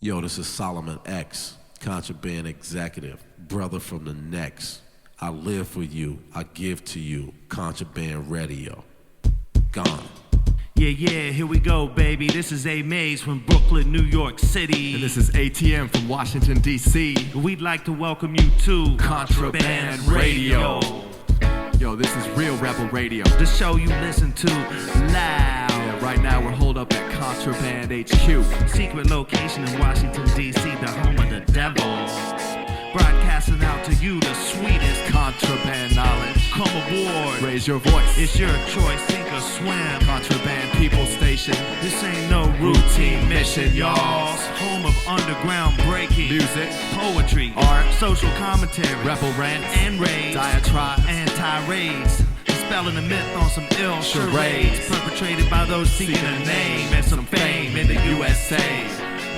Yo, this is Solomon X, Contraband Executive, brother from the next. I live for you, I give to you, Contraband Radio. Gone. Yeah, here we go, baby. This is Adotmays from Brooklyn, New York City. And this is ATM from Washington, D.C. We'd like to welcome you to Contraband Radio. Yo, this is Real Rebel Radio. The show you listen to loud. Yeah, right now we're holed up at Contraband HQ. Secret location in Washington, D.C., the home of the devil. Broadcasting out to you the sweetest contraband knowledge. Come aboard. Raise your voice. It's your choice, sink or swim. Contraband People Station. This ain't no routine mission, y'all. Home of underground breaking. Music. Poetry. Art. Social commentary. Rebel rants. And raids. Diatribes. And tirades. Spelling the myth on some ill charades. Perpetrated by those seeking a name and some fame in the USA.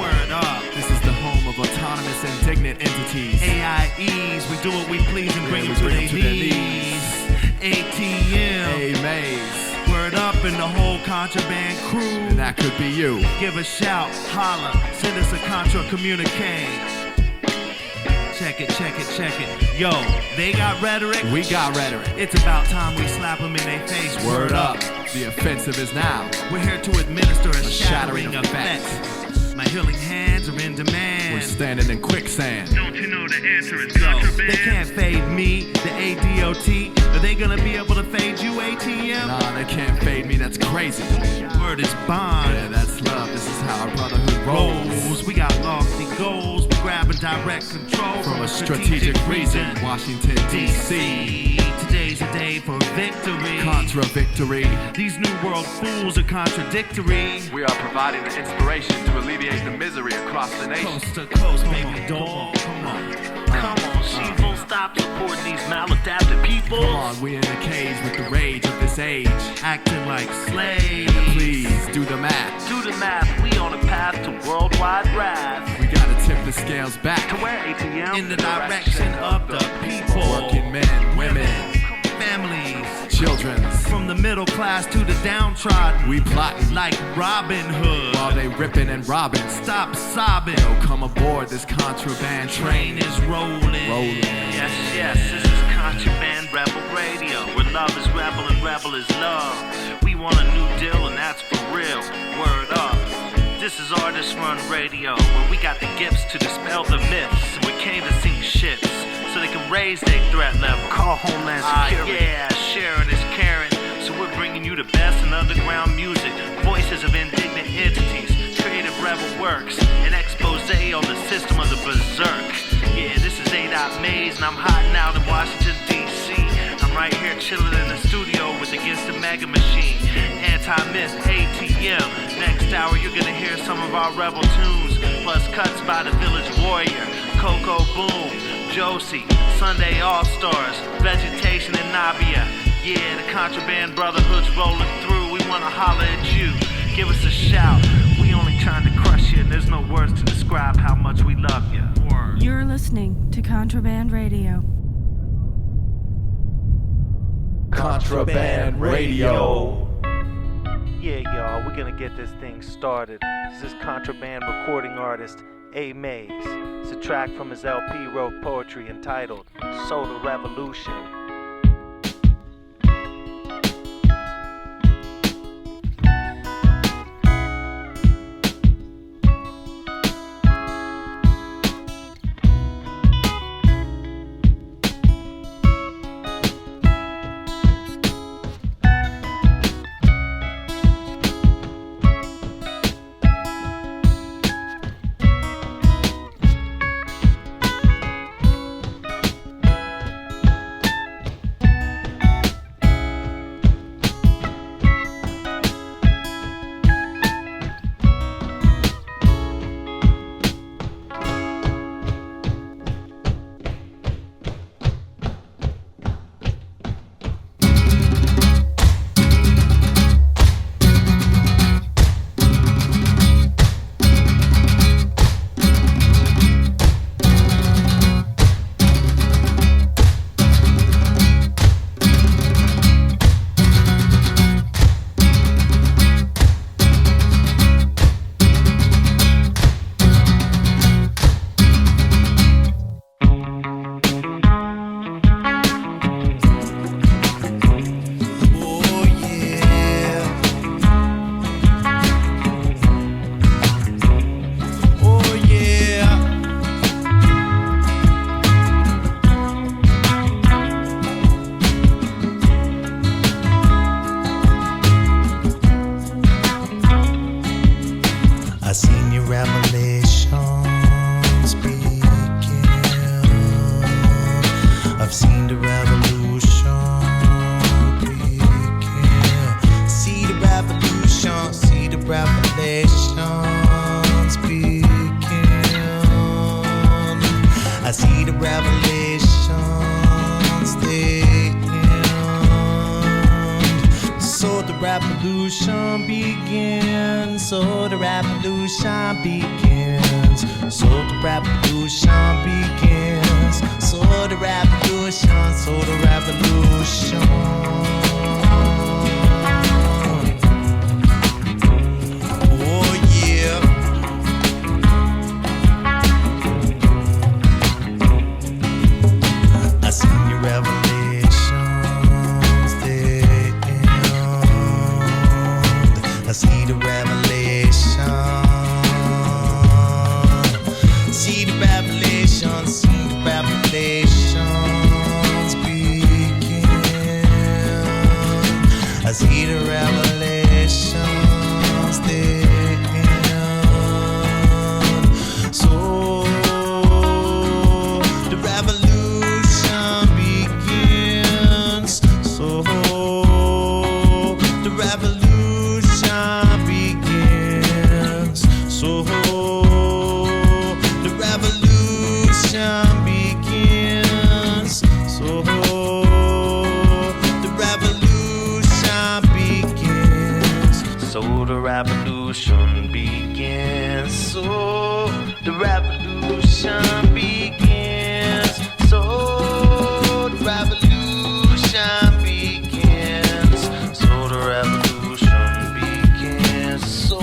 Word up. This is the home of autonomous indignant entities. AIEs, we do what we please and bring them to their knees. ATM. Adotmays. Word up in the whole contraband crew. And that could be you. Give a shout, holla, send us a contra communique. Check it. Yo, they got rhetoric. We got rhetoric. It's about time we slap them in their face. Word up. The offensive is now. We're here to administer a shattering effect. My healing hands are in demand. We're standing in quicksand. Don't you know the answer is contraband? They can't fade me, the ADOT. Are they gonna be able to fade you, ATM? Nah, they can't fade me, that's crazy. Word is bond. Yeah, that's love, this is how our brotherhood rolls. We got lofty goals, we grab and direct control from a strategic region, Washington, D.C. Today's a day for victory. Contra-victory. These new world fools are contradictory. We are providing the inspiration to alleviate the misery across the nation. Coast to coast, baby doll. Come on, she won't stop supporting these maladaptive people. Come on, we in a cage with the rage of this age. Acting like slaves. Please, do the math. Do the math, we on a path to worldwide wrath. We gotta tip the scales back. To where, ATM? In the direction of the people. Working men, women, families, children. From the middle class to the downtrodden. We plotting like Robin Hood. While they ripping and robbing. Stop sobbing. Yo, come aboard, this contraband train is rolling. Yes, this is Contraband Rebel Radio, where love is rebel and rebel is love. We want a new deal and that's for real. Word up. This is Artist Run Radio, where we got the gifts to dispel the myths, and we came to sink ships so they can raise their threat level. Call Homeland Security. Yeah, sharing is caring. So we're bringing you the best in underground music, voices of indignant entities, creative rebel works, an expose on the system of the berserk. Yeah, this is Adotmays, and I'm hiding out in Washington, D.C. I'm right here chilling in the studio with Against the Mega Machine, Anti-Myth, ATM. Next hour, you're gonna hear some of our rebel tunes, plus cuts by the Village Warrior, Coco Boom, Josie, Sunday All-Stars, Vegetation and Nabia. Yeah, the Contraband Brotherhood's rolling through. We wanna holler at you. Give us a shout. We only trying to crush you, and there's no words to describe how much we love you. Word. You're listening to Contraband Radio. Contraband Radio. Yeah, y'all, we're gonna get this thing started. This is contraband recording artist Adotmays. It's a track from his LP wrote poetry entitled Solar Revolution. revelations begin. I've seen the revolution begin. See the revolution, see the revelations begin. I see the revelations they end. So the revolution begins. So the revolution begins. So the revolution begins. So the revolution. So the revolution. Oh yeah. I see your revelations they end. I see the revelation. See the revelation. See the revelations begin. I see the revelations they end. So the revolution begins. So the revolution begins. So the revolution begins. So the revolution begins. So the revolution begins. So the revolution begins. So the revolution begins. So the revolution begins. So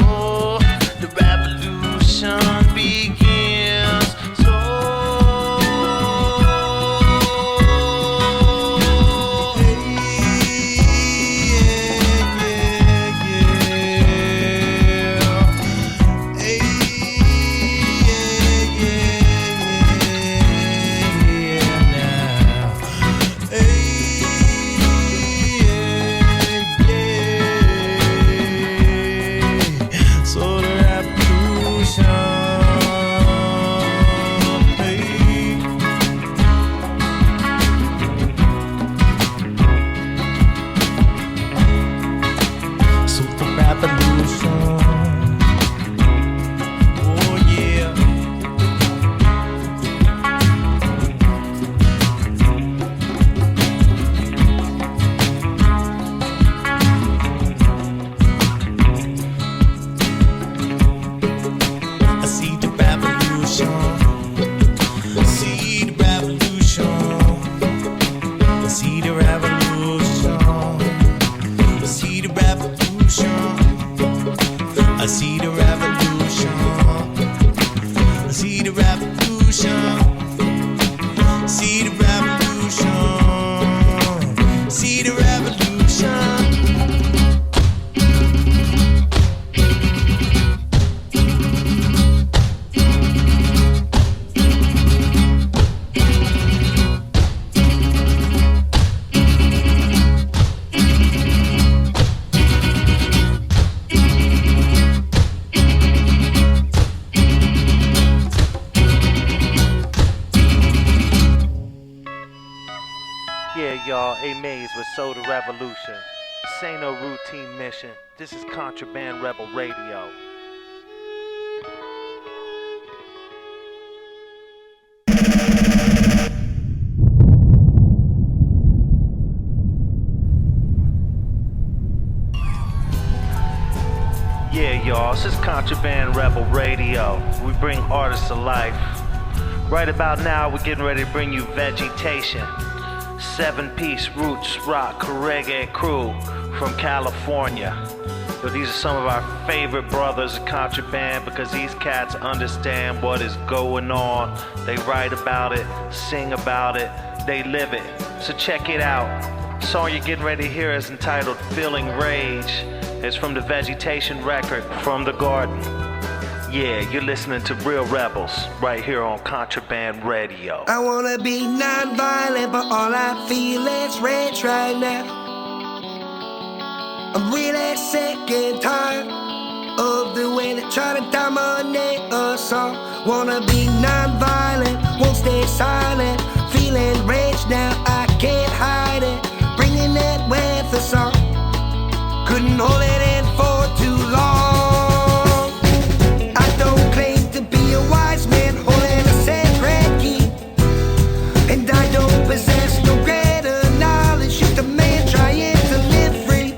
the revolution begins. So Adotmays with Soda Revolution. This ain't no routine mission. This is Contraband Rebel Radio. Yeah, y'all, this is Contraband Rebel Radio. We bring artists to life. Right about now, we're getting ready to bring you Vegetation. 7-piece roots rock reggae crew from California. So these are some of our favorite brothers of Contraband because these cats understand what is going on. They write about it, sing about it, they live it. So check it out. The song you're getting ready to hear is entitled Feeling Rage. It's from the Vegetation record, From the Garden. Yeah, you're listening to Real Rebels right here on Contraband Radio. I wanna be non-violent, but all I feel is rage right now. I'm really sick and tired of the way they try to dominate us all. Wanna be non-violent, won't stay silent. Feeling rage now, I can't hide it. Bringing it with a song. Couldn't hold it in for too long. I don't claim to be a wise man holding a sacred key, and I don't possess no greater knowledge. Just a man trying to live free.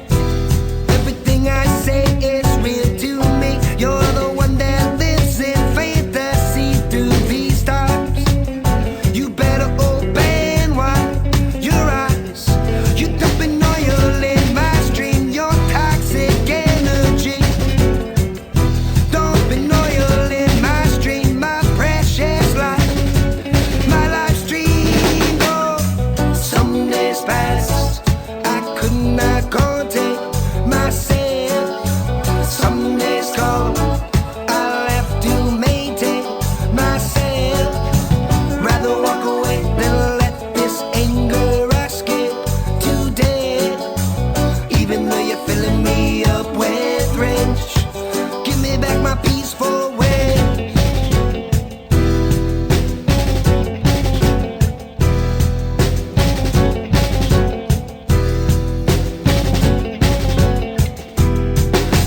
Everything I say is real to me. You're the one that lives in fantasy through these times. You better open wide your eyes. You're dumping oil in my stream. Your toxic energy. Dumping oil in my stream. My precious life. My life stream. Oh, some days past I could not contain myself. Some days cold I have to maintain myself. Rather walk away than let this anger escape today. Even though you're filling me up with rage, give me back my peaceful way.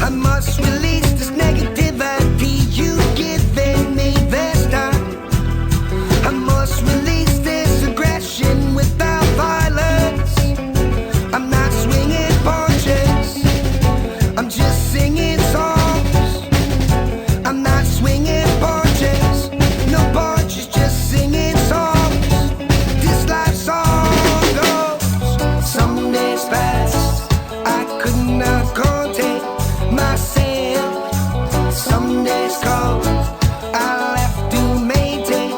I must release this negativity you giving me this time. I must release this aggression without violence. I'm not swinging punches, I'm just singing songs. I'm not swinging punches, no punches, just singing songs. This life song goes. Some days past I could not contain myself. Some days cold I'll have to maintain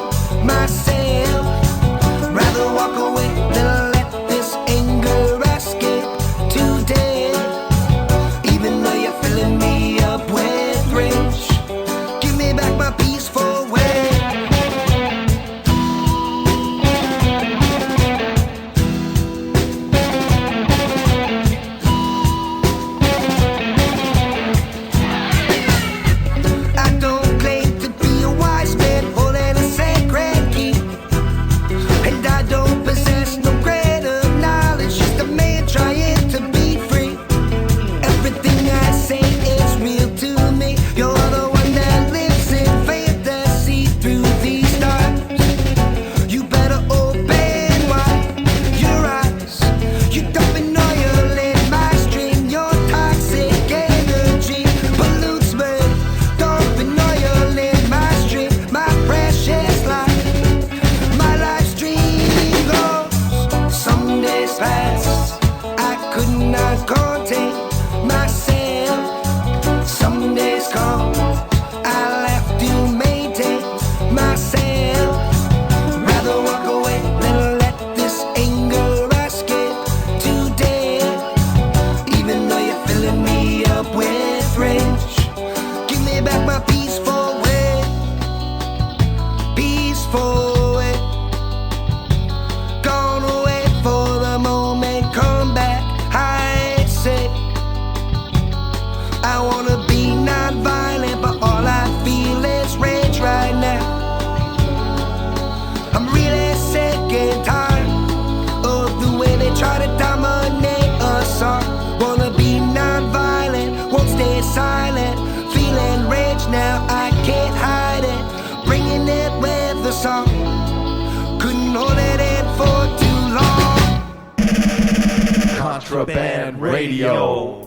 myself. Rather walk away than let this anger escape today. Even though you're filling me up with rage, give me back my peaceful way. I don't claim to be a wise man holding a sacred key, and I don't possess no greater knowledge. Just a man trying to be free. Everything I say is real to me. You're the one that lives in fantasy through these times. You better open wide your eyes. You're dumping oil in my stream. Your toxic energy pollutes me. Dumping oil in my stream. My precious life. My life stream goes. Some days past I could not contain myself. Some days cold I'll have to maintain myself. Rather walk away than let this anger escape today. Even though you're filling me up with rage, give me back my peaceful way. Peaceful way. Gone away for the moment, come back, I say. I wanna be non-violent, but all I feel is rage right now. I'm really sick and tired of the way they try to dominate us all. Wanna be non-violent, won't stay silent. Feeling rage now, I can't hide it. Bringing it with a song. Couldn't hold it in for too long. Contraband Radio.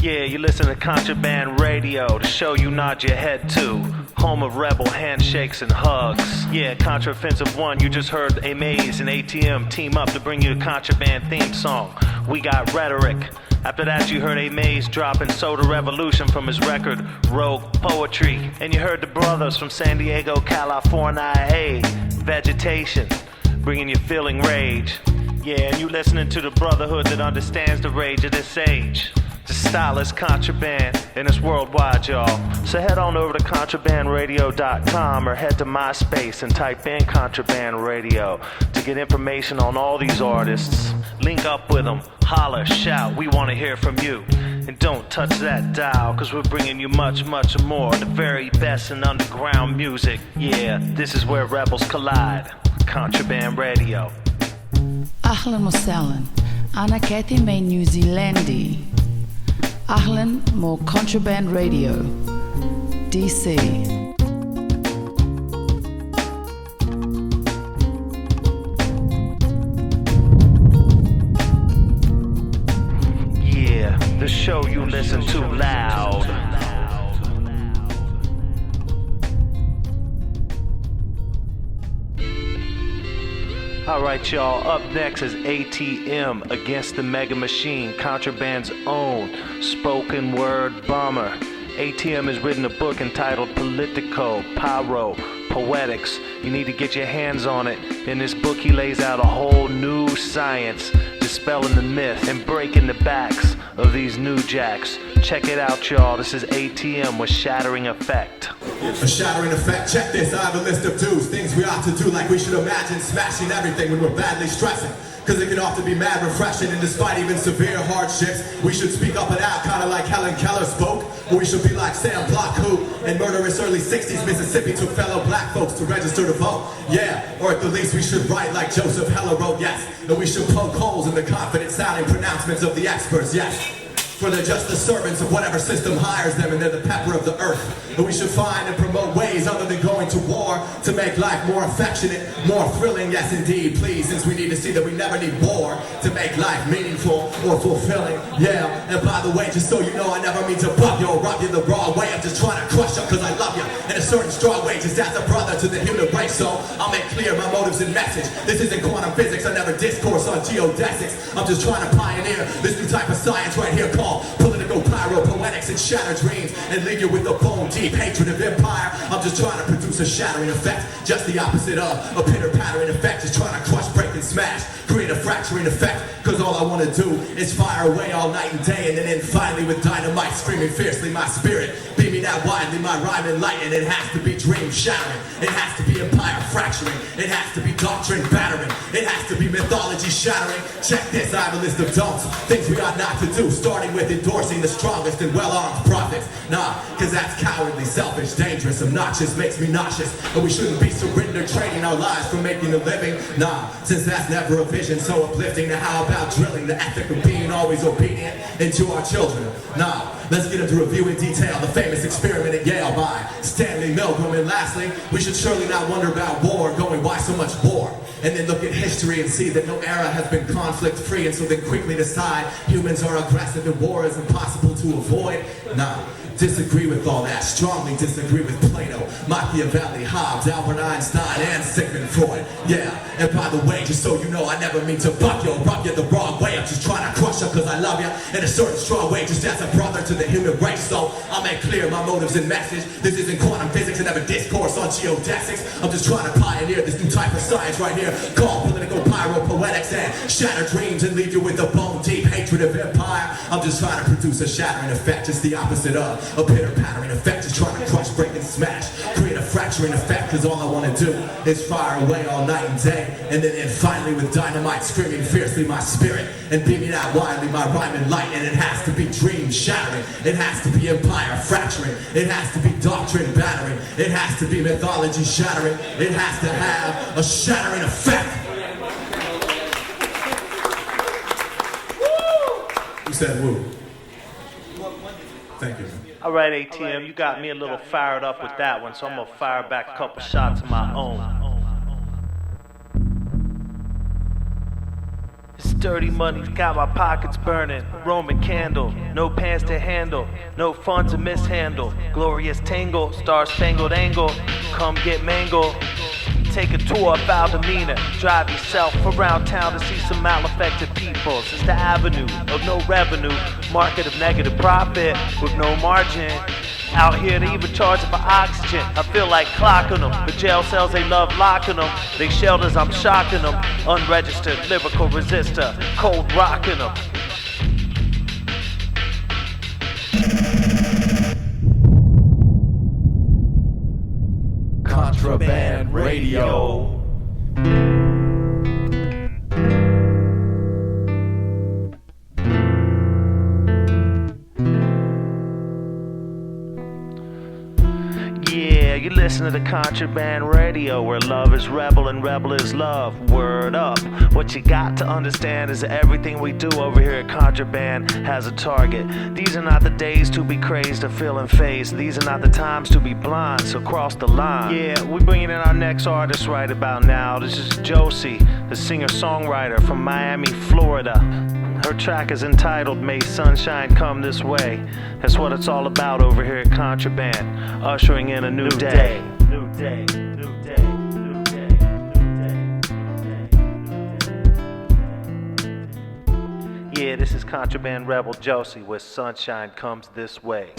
Yeah, you listen to Contraband Radio, the show you nod your head to. Home of rebel handshakes and hugs. Yeah, Contraoffensive 1, you just heard Adotmays and ATM team up to bring you the Contraband theme song. We got Rhetoric. After that, you heard Adotmays dropping Soda Revolution from his record, Rogue Poetry. And you heard the brothers from San Diego, California, Vegetation, bringing you Feeling Rage. Yeah, and you listening to the brotherhood that understands the rage of this age. The style is contraband, and it's worldwide, y'all. So head on over to contrabandradio.com or head to MySpace and type in Contraband Radio to get information on all these artists. Link up with them, holler, shout, we want to hear from you. And don't touch that dial, cause we're bringing you much, much more. The very best in underground music. Yeah, this is where rebels collide. Contraband Radio. أهلا وسهلا أنا كاتي من نيوزيلندي أهلا مو Contraband Radio DC. Yeah, the show you listen to loud. Alright y'all, up next is ATM Against the Mega Machine, Contraband's own spoken word bomber. ATM has written a book entitled Politico, Pyro, Poetics. You need to get your hands on it. In this book he lays out a whole new science, dispelling the myth and breaking the backs of these new jacks. Check it out y'all, this is ATM with Shattering Effect. A shattering effect, check this, I have a list of do's, things we ought to do like we should imagine smashing everything when we're badly stressing. Cause it can often be mad refreshing, and despite even severe hardships, we should speak up and out, kinda like Helen Keller spoke. Or we should be like Sam Block, who in murderous early 60s Mississippi took fellow black folks to register to vote. Yeah, or at the least we should write like Joseph Heller wrote, yes. And we should poke holes in the confident sounding pronouncements of the experts, yes. For they're just the servants of whatever system hires them, and they're the pepper of the earth. And we should find and promote ways other than going to war to make life more affectionate, more thrilling, yes indeed, please, since we need to see that we never need war to make life meaningful or fulfilling. Yeah, and by the way, just so you know, I never mean to bug you or rub you the wrong way. I'm just trying to crush you cause I love you in a certain strong way, just as a brother to the human race. So I'll make clear my motives and message. This isn't quantum physics, I never discourse on geodesics. I'm just trying to pioneer this new type of science right here called political pyro-poetics and shattered dreams, and leave you with a bone deep hatred of empire. I'm just trying to produce a shattering effect, just the opposite of a pitter-pattering effect. Just trying to crush, break, and smash, create a fracturing effect. Cause all I wanna do is fire away all night and day, and then end finally with dynamite screaming fiercely my spirit, beaming out widely my rhyme and light. And it has to be dream shattering, it has to be empire fracturing, it has to be doctrine battering, it has to be mythology shattering. Check this, I have a list of don'ts, things we ought not to do, starting with endorsing the strongest and well-armed prophets. Nah, cause that's cowardly, selfish, dangerous, obnoxious, makes me nauseous. And we shouldn't be surrender trading our lives for making a living. Nah, since that's never a vision so uplifting. Now how about drilling the ethic of being always obedient into our children? Nah, let's get into review in detail the famous experiment at Yale by Stanley Milgram. And lastly, we should surely not wonder about war, going why so much war? And then look at history and see that no era has been conflict-free, and so then quickly decide humans are aggressive and war is impossible to avoid. Nah, disagree with all that, strongly disagree with Plato, Machiavelli, Hobbes, Albert Einstein, and Sigmund Freud. Yeah, and by the way, just so you know, I never mean to buck you or rub you the wrong way. I'm just trying to crush you cause I love you in a certain strong way, just as a brother to the human race. So I'll make clear my motives and message. This isn't quantum physics and never discourse on geodesics. I'm just trying to pioneer this new type of science right here called political pyro-poetics and shatter dreams and leave you with a bone deep hatred of empire. I'm just trying to produce a shattering effect, just the opposite of a pitter-pattering effect. Just trying to crush, break, and smash, create a fracturing effect, cause all I wanna do is fire away all night and day, and then end finally with dynamite screaming fiercely my spirit and beaming out wildly my rhyme and light. And it has to be dream shattering, it has to be empire fracturing, it has to be doctrine battering, it has to be mythology shattering, it has to have a shattering effect. Who said woo? Thank you. All right, ATM, you got me a little fired up with that one, so I'm gonna fire back a couple shots of my own. This dirty money's got my pockets burning. Roman candle, no pants to handle, no fun to mishandle. Glorious tangle, star-spangled angle, come get mangled. Take a tour of foul demeanor. Drive yourself around town to see some malaffected people. It's the avenue of no revenue, market of negative profit with no margin. Out here they even charging for oxygen. I feel like clocking them. The jail cells they love locking them. They shelters I'm shocking them. Unregistered lyrical resistor, cold rocking them. Contraband Radio. listen to the Contraband Radio, where love is rebel and rebel is love. Word up. What you got to understand is that everything we do over here at Contraband has a target. These are not the days to be crazed or feeling phased. These are not the times to be blind, so cross the line. Yeah, we're bringing in our next artist right about now. This is Josie, the singer-songwriter from Miami, Florida. Her track is entitled May Sunshine Come This Way. That's what it's all about over here at Contraband, ushering in a new day. New day, new day, new day, new day. Yeah, this is Contraband Rebel Josie with Sunshine Comes This Way.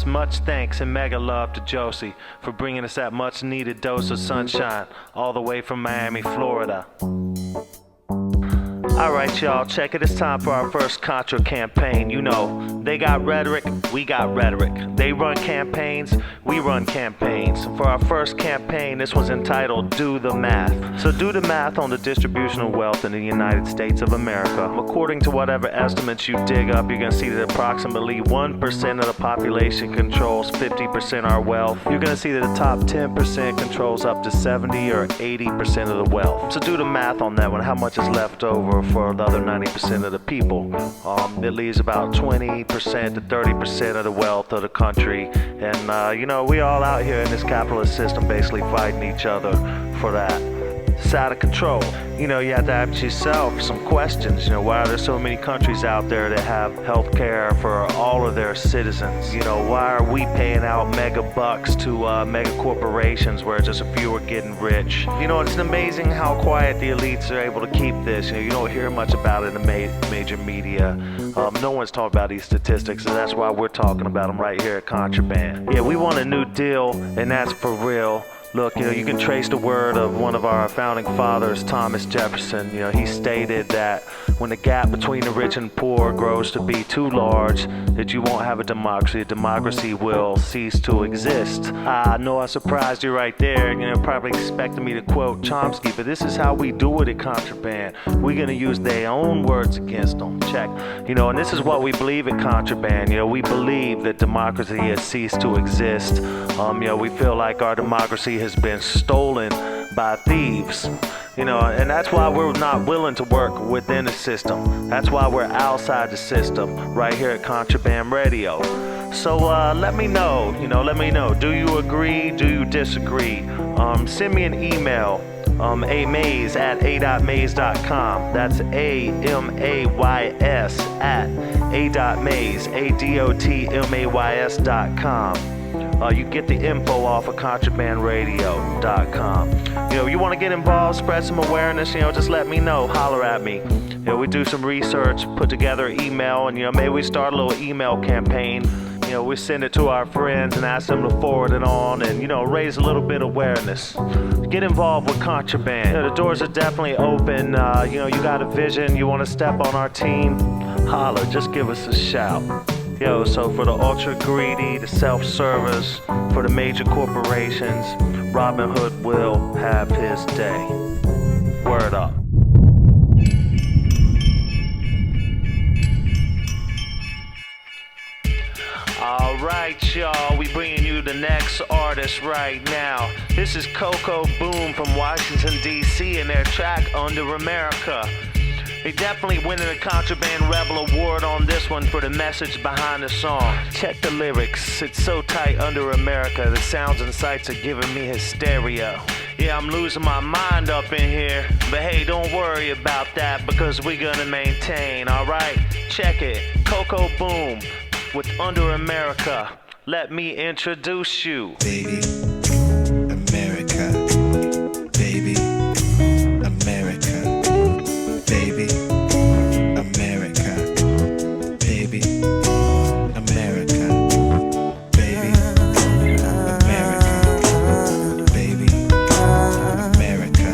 Much thanks and mega love to Josie for bringing us that much needed dose of sunshine all the way from Miami, Florida. Alright y'all, check it. It's time for our first Contra campaign. You know, they got rhetoric, we got rhetoric. They run campaigns, we run campaigns. For our first campaign, this was entitled Do the Math. So do the math on the distribution of wealth in the United States of America. According to whatever estimates you dig up, you're going to see that approximately 1% of the population controls 50% of our wealth. You're going to see that the top 10% controls up to 70 or 80% of the wealth. So do the math on that one. How much is left over for the other 90% of the people? It leaves about 20% to 30% of the wealth of the country. And, you know, we all out here in this capitalist system basically fighting each other for that. It's out of control. You know, you have to ask yourself some questions. You know, why are there so many countries out there that have health care for all of their citizens? You know, why are we paying out mega bucks to mega corporations where just a few are getting rich? You know, it's amazing how quiet the elites are able to keep this. You know, you don't hear much about it in the major media. No one's talking about these statistics, and that's why we're talking about them right here at Contraband. Yeah, we want a new deal, and that's for real. Look, you know, you can trace the word of one of our founding fathers, Thomas Jefferson. You know, he stated that when the gap between the rich and poor grows to be too large, that you won't have a democracy. A democracy will cease to exist. I know I surprised you right there. You know, probably expecting me to quote Chomsky, but this is how we do it at Contraband. We're going to use their own words against them. Check. You know, and this is what we believe at Contraband. You know, we believe that democracy has ceased to exist. You know, we feel like our democracy has been stolen by thieves, you know, and that's why we're not willing to work within the system. That's why we're outside the system right here at Contraband Radio. So let me know, do you agree, do you disagree? Send me an email, amays at a.mays.com. That's AMAYS at a.mays, ADOTMAYS.com. You get the info off of contrabandradio.com. You know, you want to get involved, spread some awareness, you know, just let me know, holler at me. You know, we do some research, put together an email, and, you know, maybe we start a little email campaign. You know, we send it to our friends and ask them to forward it on and, you know, raise a little bit of awareness. Get involved with Contraband. You know, the doors are definitely open. You know, you got a vision, you want to step on our team, holler, just give us a shout. Yo, so for the ultra greedy, the self-service, for the major corporations, Robin Hood will have his day. Word up. Alright, y'all, we bringing you the next artist right now. This is Coco Boom from Washington, D.C. and their track Under America. They definitely winning the Contraband Rebel Award on this one for the message behind the song. Check the lyrics, it's so tight under America. The sounds and sights are giving me hysteria. Yeah, I'm losing my mind up in here. But hey, don't worry about that because we're gonna maintain, alright? Check it, Coco Boom with Under America. Let me introduce you. Baby, America. Baby, America. Baby, America. Baby, America. Baby, America. Baby, America. Baby, America.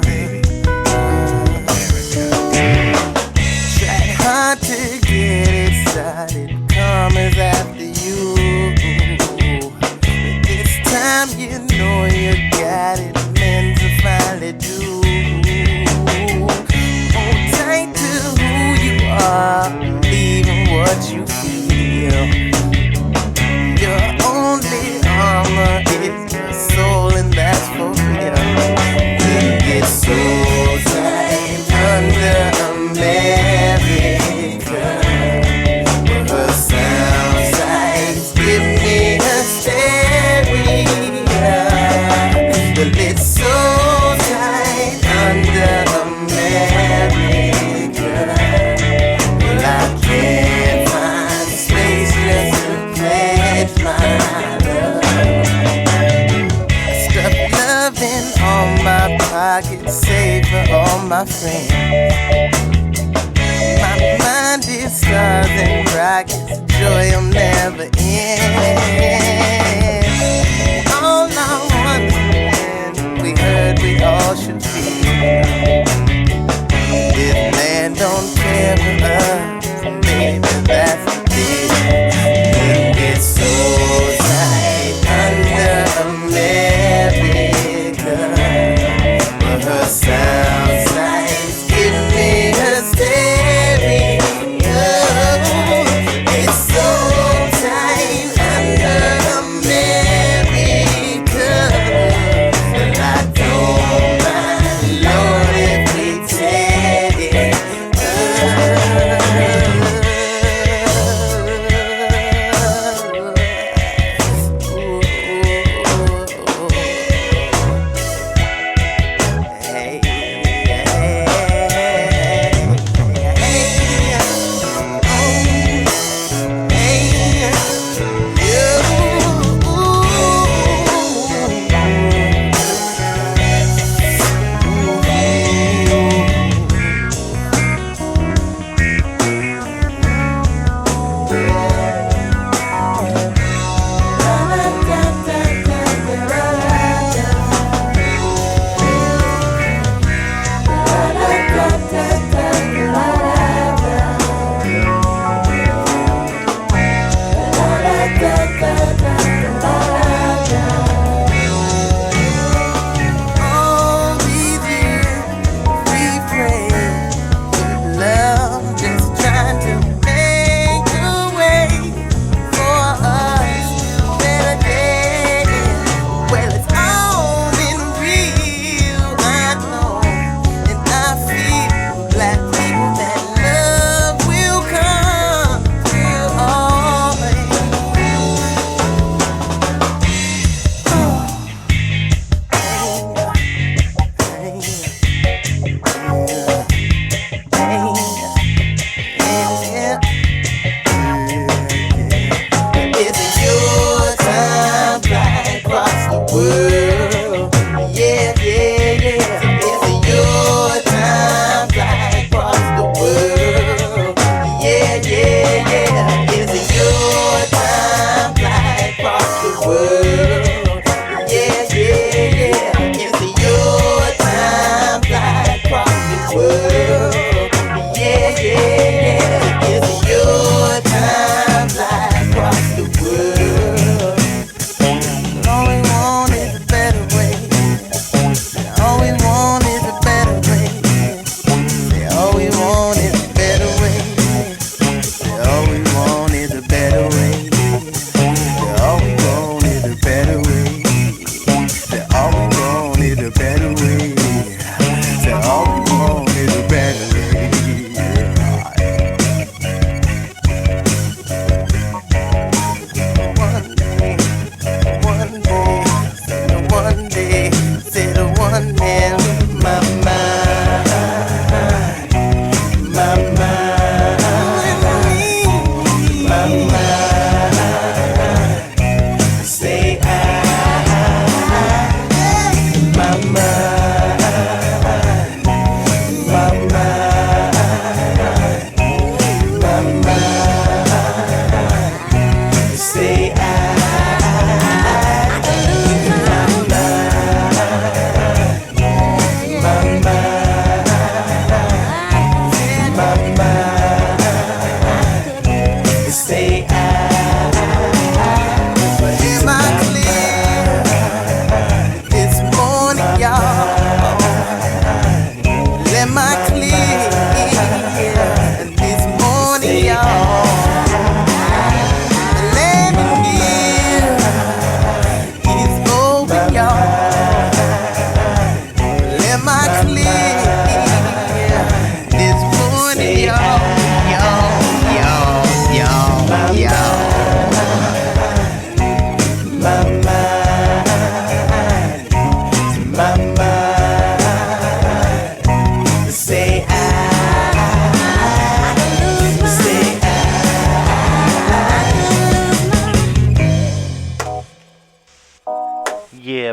Baby, America. Try hard to get excited, come as I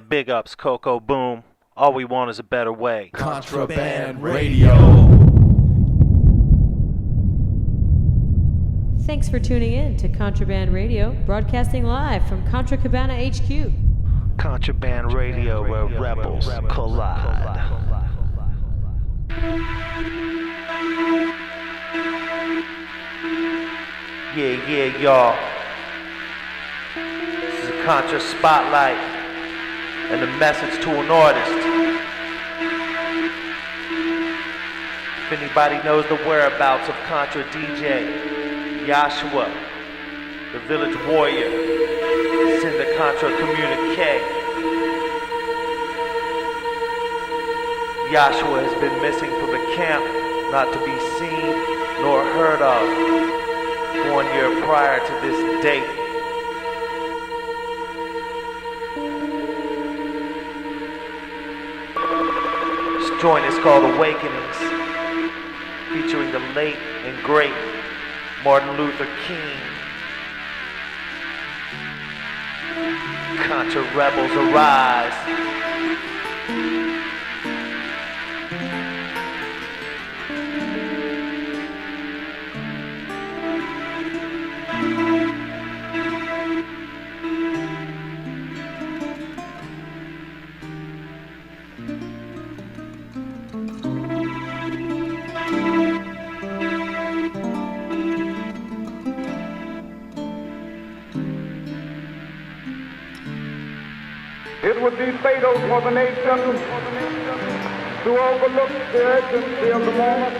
big ups, Coco Boom. All we want is a better way. Contraband Radio. Thanks for tuning in to Contraband Radio, broadcasting live from Contra Cabana HQ. Contraband Radio, where rebels collide. Yeah, y'all. This is a Contra Spotlight and a message to an artist. If anybody knows the whereabouts of Contra DJ Joshua, the village warrior, send the Contra communique. Joshua has been missing from the camp, not to be seen nor heard of, 1 year prior to this date. This joint is called Awakenings, featuring the late and great Martin Luther King. Contra rebels arise. It would be fatal for the nation to overlook the urgency of the moment.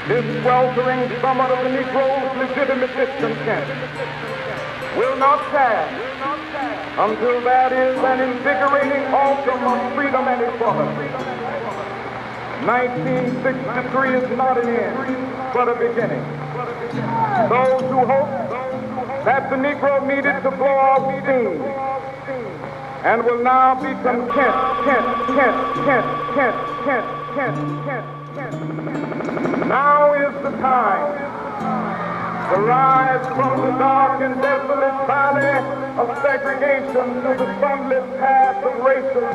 This sweltering summer of the Negro's legitimate discontent will not pass until that is an invigorating autumn of freedom and equality. 1963 is not an end, but a beginning. Those who hope that the Negro needed to blow off steam and will now be content. Now is the time to rise from the dark and desolate valley of segregation to the sunlit path of racial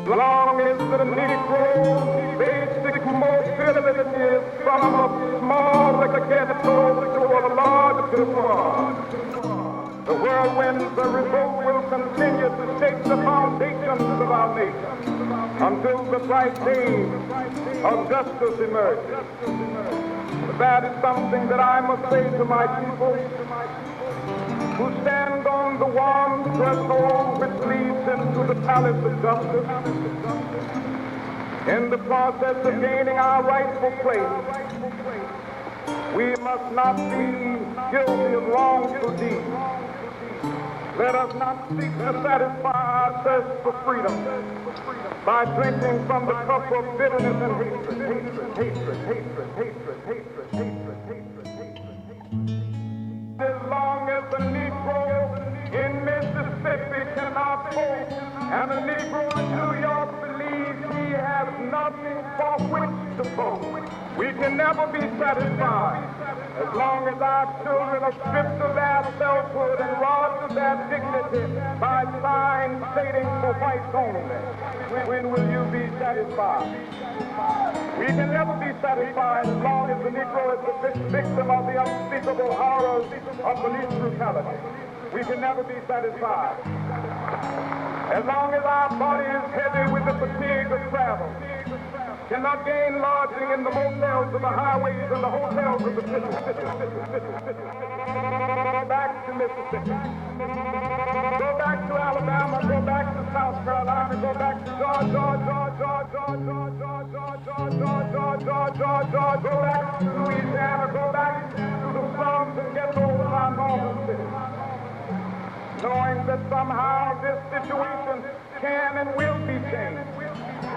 Long as the Negro's basic mobility is from a small ghetto to a large bourgeois, the whirlwinds of revolt will continue to shake the foundations of our nation until the bright day of justice emerges. That is something that I must say to my people who stand on the warm threshold which leads into the palace of justice. In the process of gaining our rightful place, we must not be guilty of wrongful deeds. Let us not seek to satisfy our thirst for freedom by drinking from the cup of bitterness and hatred. As long as the Negro in Mississippi cannot vote, and the Negro in New York believes he has nothing for which to vote, we can never be satisfied. As long as our children are stripped of their selfhood and robbed of their dignity by signs stating for whites only, when will you be satisfied? We can never be satisfied as long as the Negro is the victim of the unspeakable horrors of police brutality. We can never be satisfied. As long as our body is heavy with the fatigue of travel, cannot gain lodging in the motels of the highways and the hotels of the city. Go back to Mississippi. Go back to Alabama. Go back to South Carolina. Go back to Georgia. Go back to Louisiana. Go back to the slums and ghettos of our northern cities. Knowing that somehow this situation can and will be changed.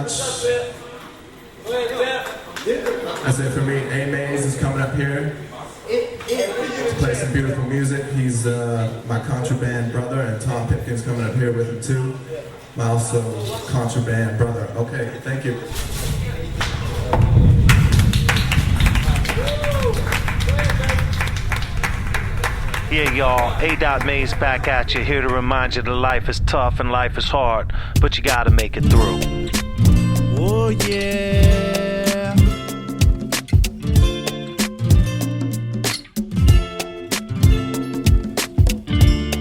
much. That's it for me. Adotmays is coming up here to play some beautiful music. He's my Contraband brother, and Tom Pipkin's coming up here with him too. My also Contraband brother. Okay, thank you. Yeah, y'all, Adotmays back at you, here to remind you that life is tough and life is hard, but you gotta make it through. Oh yeah.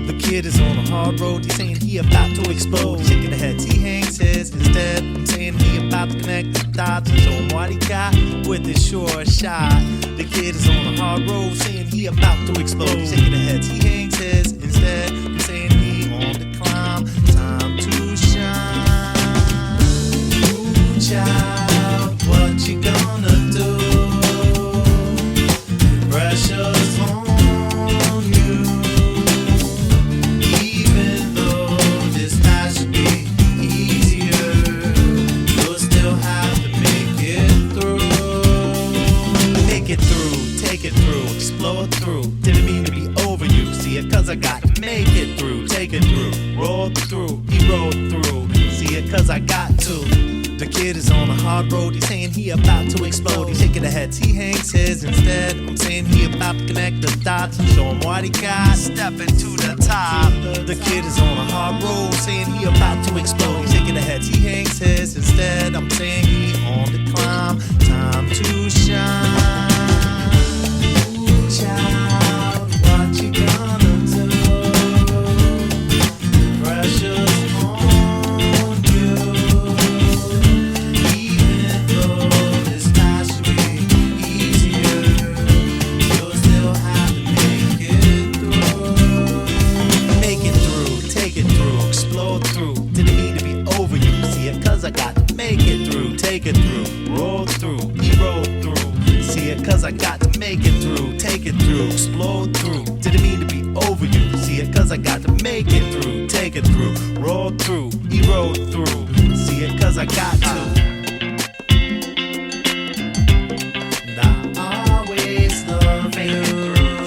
The kid is on a hard road, he's saying he about to explode. He's shaking the heads, he hangs his instead. I'm saying he about to connect the dots and show him what he got with his short shot. The kid is on a hard road, saying he about to explode. He's shaking the heads, he hangs his instead. I'm saying he on the climb, time to shine. Ooh, child, what you gonna do? Pressure's on you. Even though this night should be easier, you'll still have to make it through. Make it through, take it through, explore through. Didn't mean to be over you, see it cause I got to make it through. Take it through, roll through, he rolled through. See it cause I got to. The kid is on a hard road, he's saying he about to explode. He's shaking the heads, he hangs his instead. I'm saying he about to connect the dots and show him what he got. Stepping to the top. The kid is on a hard road, saying he about to explode. He's shaking the heads, he hangs his instead. I'm saying he on the climb, time to shine. Ooh, child, what you gonna do? Pressure's on you. Even though this night should be easier, you'll still have to make it through. Make it through, take it through, explore through. Didn't mean to be over you, see it cause I got to make it through. Take it through, roll through, he rolled through. See it cause I got to make it through. Take it through, explode through. Didn't mean to be over you, see it cause I got to make it through. Take it through, roll through, he rolled through. See it cause I got to. And I always love you.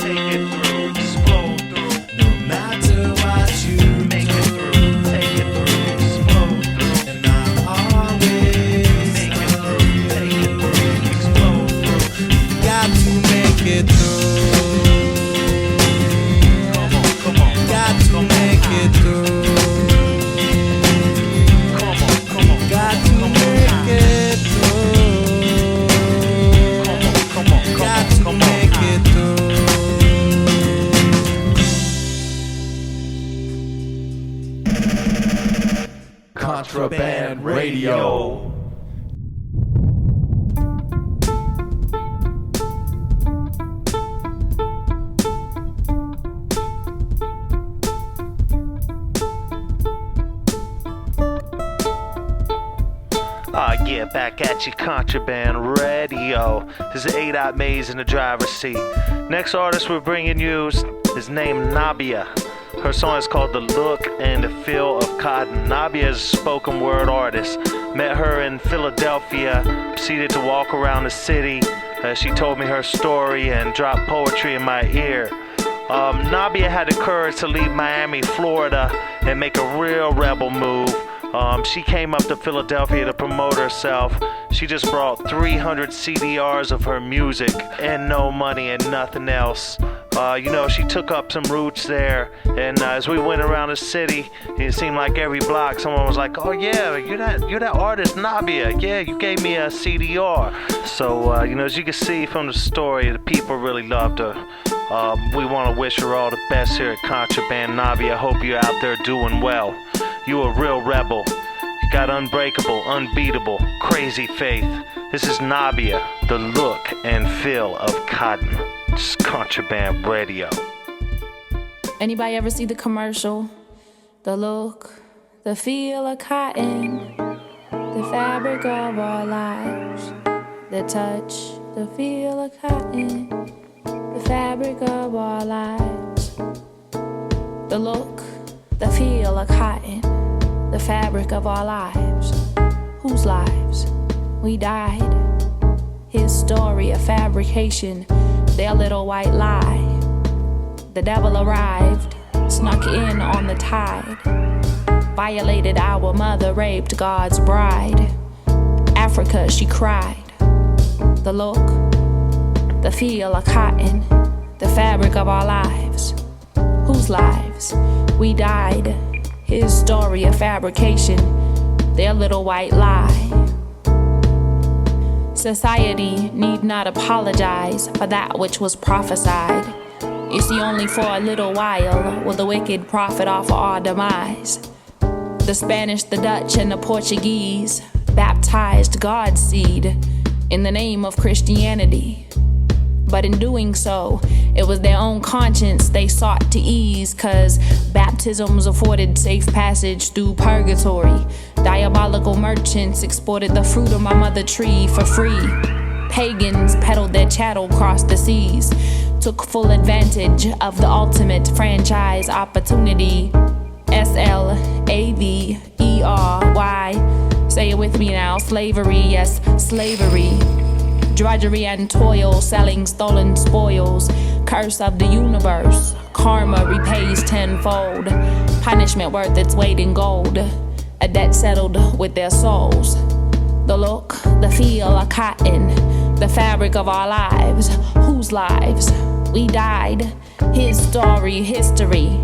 Take it through, explode through. No matter what you make it through. Take it through, explode through. And I always make it through. Take it through, explode through. Got to make it through. Come on. Got to make it through. Come on. Got to make it through. Come on. Got to make it through. Contraband Radio. Yeah, back at you, Contraband Radio. This is Adotmays in the driver's seat. Next artist we're bringing you is named Nabia. Her song is called The Look and the Feel of Cotton. Nabia is a spoken word artist. Met her in Philadelphia, proceeded to walk around the city. She told me her story and dropped poetry in my ear. Nabia had the courage to leave Miami, Florida, and make a real rebel move. She came up to Philadelphia to promote herself. She just brought 300 CDRs of her music and no money and nothing else. She took up some roots there, and as we went around the city, it seemed like every block someone was like, "Oh yeah, you're that artist Nabia. Yeah, you gave me a CDR." So as you can see from the story, the people really loved her. We want to wish her all the best here at Contraband. Nabia, hope you're out there doing well. You a real rebel. You got unbreakable, unbeatable, crazy faith. This is Nabia, The Look and Feel of Cotton. It's Contraband Radio. Anybody ever see the commercial? The look, the feel of cotton, the fabric of our lives, the touch, the feel of cotton, the fabric of our lives. The look, the feel of cotton, the fabric of our lives. whose lives we died. His story a fabrication, their little white lie. The devil arrived, snuck in on the tide, violated our mother, raped God's bride. Africa, she cried. The look, the feel of cotton, the fabric of our lives. Whose lives we died. His story a fabrication, their little white lie. Society need not apologize for that which was prophesied. You see, only for a little while will the wicked profit off of our demise. The Spanish, the Dutch, and the Portuguese baptized God's seed in the name of Christianity. But in doing so, it was their own conscience they sought to ease, 'cause baptisms afforded safe passage through purgatory. Diabolical merchants exported the fruit of my mother tree for free. Pagans peddled their chattel across the seas, took full advantage of the ultimate franchise opportunity. SLAVERY. Say it with me now. Slavery, yes, slavery. Drudgery and toil, selling stolen spoils. Curse of the universe. Karma repays tenfold. Punishment worth its weight in gold. A debt settled with their souls. The look, the feel of cotton, the fabric of our lives. Whose lives we died. His story, history,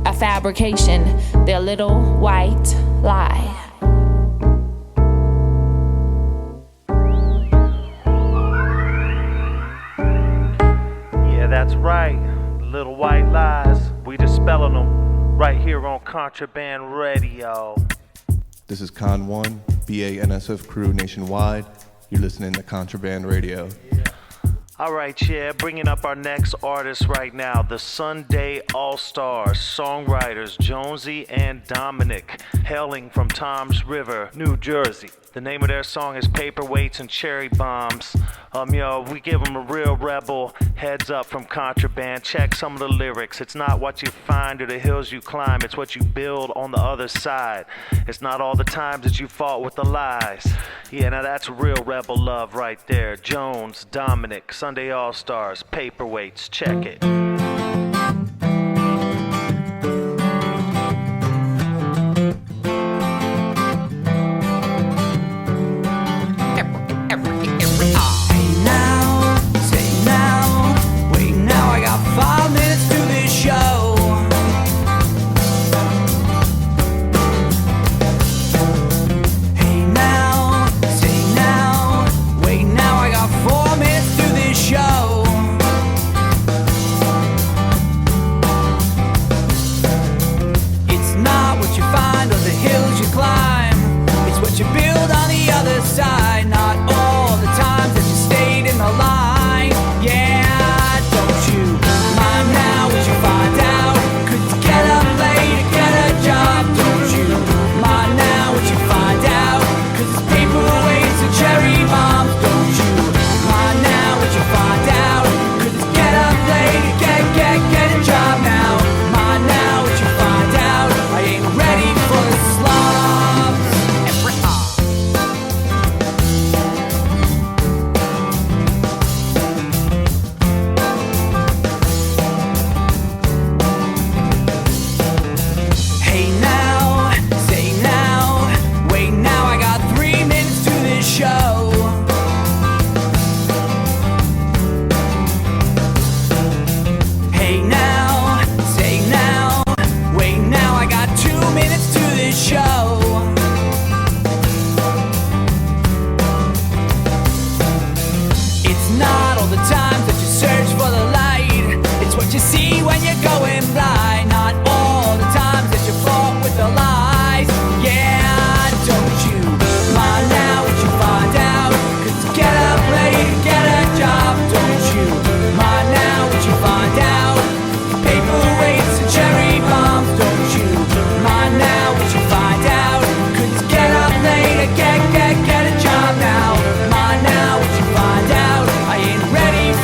a fabrication, their little white lie. Yeah, that's right. Little white lies. We dispelling them right here on Contraband Radio. This is Con 1, BANSF crew nationwide. You're listening to Contraband Radio. Alright, yeah, bringing up our next artist right now, the Sunday All-Stars, songwriters Jonesy and Dominic, hailing from Toms River, New Jersey. The name of their song is Paperweights and Cherry Bombs. We give them a real rebel heads up from Contraband. Check some of the lyrics. It's not what you find or the hills you climb, it's what you build on the other side. It's not all the times that you fought with the lies. Yeah, now that's real rebel love right there. Jones, Dominic, Sunday All-Stars, Paperweights, check it. You build on the other side, not all the times that you stayed in the line. Yeah, don't you mind now what you find out? Could you get up late to get a job? Don't you mind now what you find out? 'Cause it's paperweights and cherry bombs. Don't you mind now what you find out? Could you get up late to get a job now? Mind now what you find out? I ain't ready for the slums. You see when you're going blind, not all the times that you fought with the lies. Yeah, don't you mind now what you find out? Could you get up late and get a job? Don't you mind now what you find out? Paperweights and cherry bombs. Don't you mind now what you find out? Could you get up late and get a job now? Mind now what you find out? I ain't ready for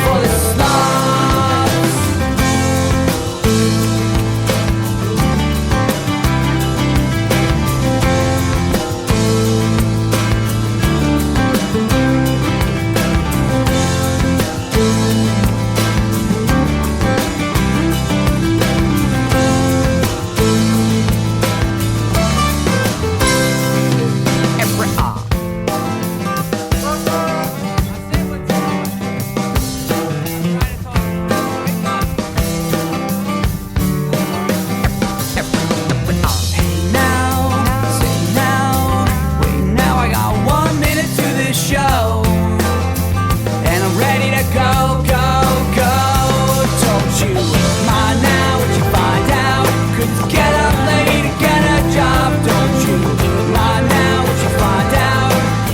go, go, go. Don't you mind now what you find out? Could you get up late and get a job? Don't you mind now what you find out?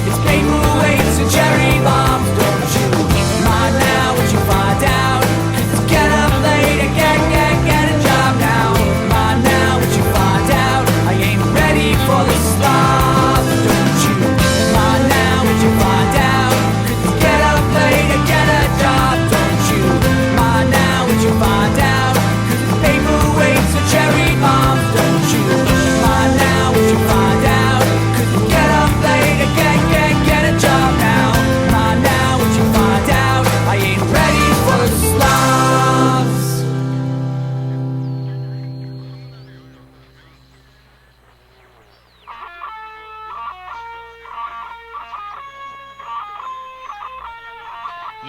It's paper weights and cherry bombs. Don't you mind now what you find out? Could you get up late and get a job now? Mind now what you find out? I ain't ready for the slop. Don't you mind now what you find out? Could you get up late and get a job? Don't you mind now what you find out? Cause it's paper weights and cherry bombs. Don't you mind now what you find out? Could you get up late and get a job now? Mind now what you find out? I ain't ready for the slobs.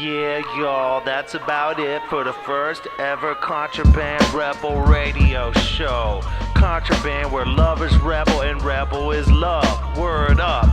Yeah, y'all, that's about it for the first ever Contraband Rebel radio show. Contraband, where love is rebel and rebel is love. Word up.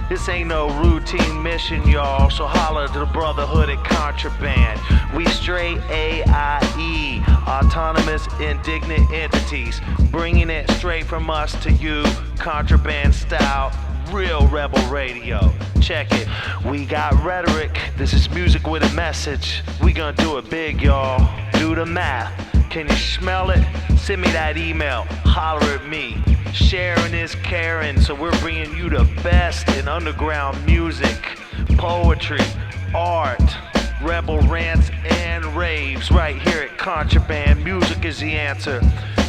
This ain't no routine mission, y'all, so holler to the brotherhood at Contraband. We straight AIE, autonomous indignant entities, bringing it straight from us to you, Contraband style. Real rebel radio. Check it. We got rhetoric. This is music with a message. We gonna do it big, y'all. Do the math. Can you smell it? Send me that email. Holler at me. Sharing is caring, so we're bringing you the best in underground music, poetry, art, rebel rants and raves right here at Contraband. Music is the answer.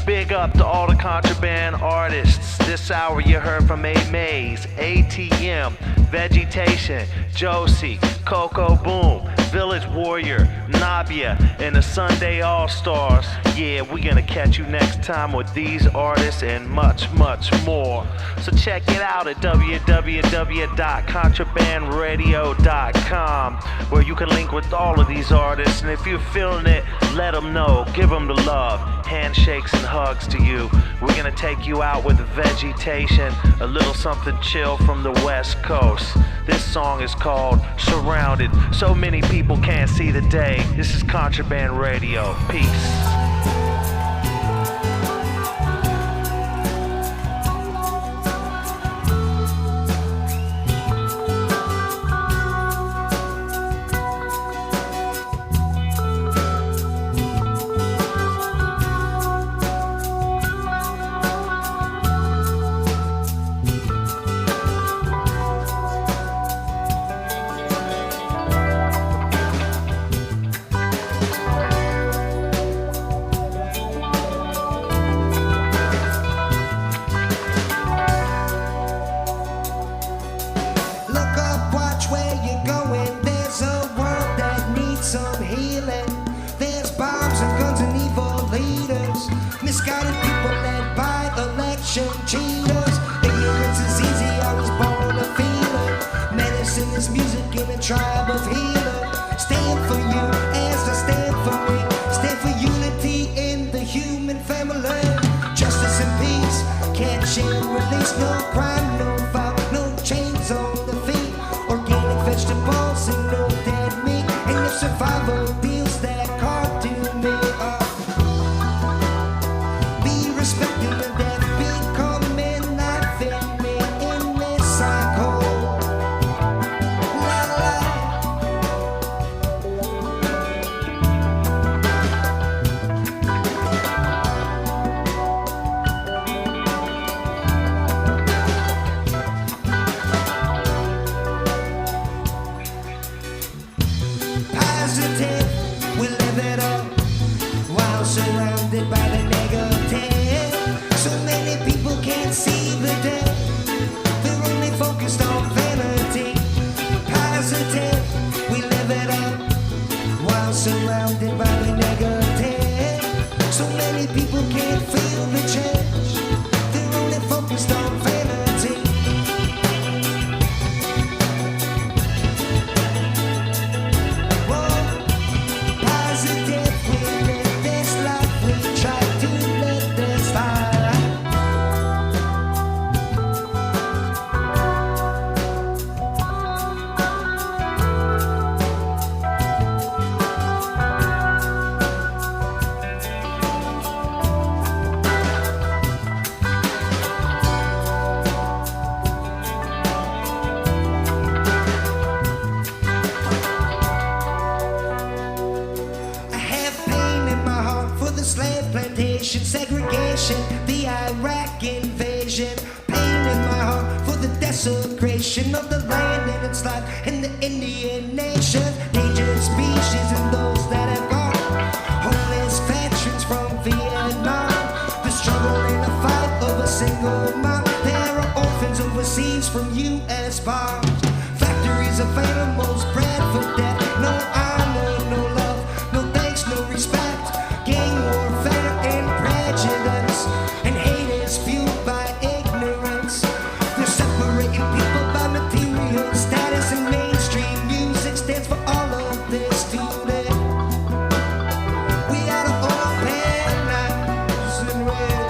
Big up to all the Contraband artists. This hour you heard from Adotmays, ATM, Vegetation, Josie, Coco Boom, Village Warrior, Nabia, and the Sunday All-Stars. Yeah, we're gonna catch you next time with these artists and much, much more. So check it out at www.contrabandradio.com, where you can link with all of these artists. And if you're feeling it, let them know. Give them the love. Handshakes and hugs to you. We're gonna take you out with Vegetation, a little something chill from the West Coast. This song is called Surrounded. So many people can't see the day. This is Contraband Radio. Peace. the slave plantation, segregation, the Iraq invasion. Pain in my heart for the desecration of the land and its life in the Indian nation. Endangered species and those that have gone. Homeless veterans from Vietnam. The struggle in the fight of a single mom. There are orphans overseas from U.S. bombs. Factories of animals bred for death. No honor, no love, no thanks, no respect. Gang warfare and prejudice. And hate is fueled by ignorance. They're separating people by material status, and mainstream music stands for all of this today. We gotta open eyes and read.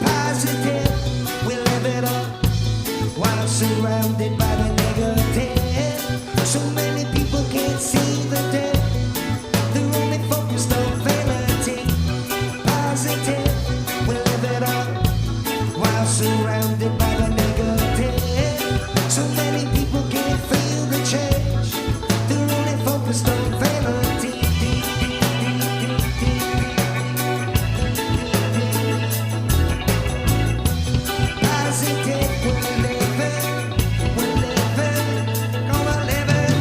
Positive, we live it up while surrounded by the negative. So many people can't see the dead. They're only focused on vanity. Positive, we live it up while surrounded by the negative. So many people can't feel the change. They're only focused on vanity. Positive, we're living, gonna live it.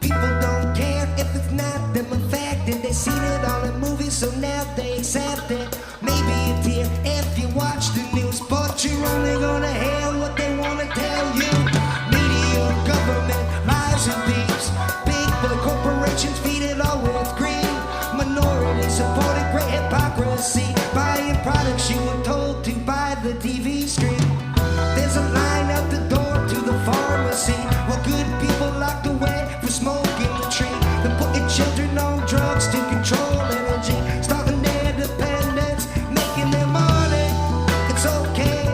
People don't care if it's not them affected. They seen it all in movies, so now they accept it. Maybe a tear if you watch the news, but you're only gonna hear what they wanna tell you. Media, government, lies and thieves. Big boy corporations feed it all with greed. Minorities supporting great hypocrisy. Buying products you were told to buy the TV screen. There's a line out the door to the pharmacy, while good people locked away for smoking the tree. They're putting children on drugs to control energy, starting their dependence, making their money. It's okay,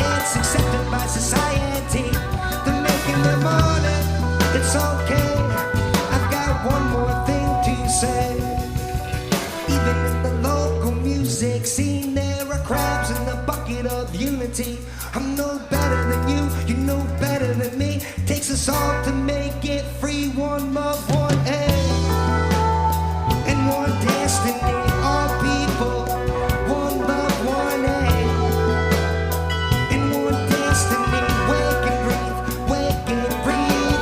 it's accepted by society. They're making their money. It's okay. I've got one more thing to say. Even in the local music scene, there are crabs in the bucket of unity. I'm no better than you, you're no better than me. Takes us all to make it free. One love, one aim, and one destiny. All people, one love, one aim, and one destiny. Wake and breathe, wake and breathe.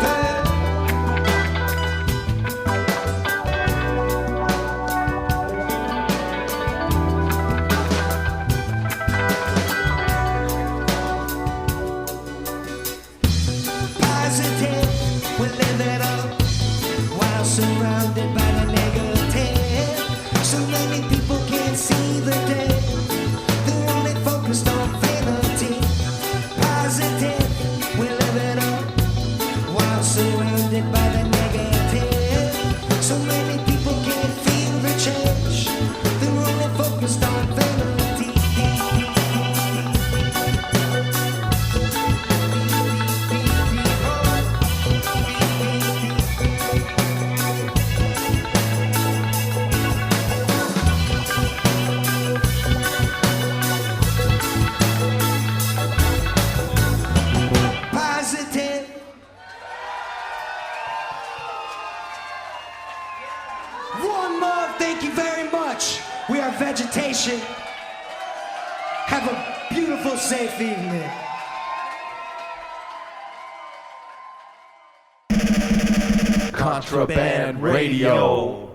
Positive, we live it up while surrounded by the negative. So many people can't see the day. They're only focused on vanity. Positive, we live it up while surrounded by the negative. So many people can't feel the change. They're only focused on vanity. Positive. One more, thank you very much. We are Vegetation. Have a beautiful, safe evening. Contraband Radio.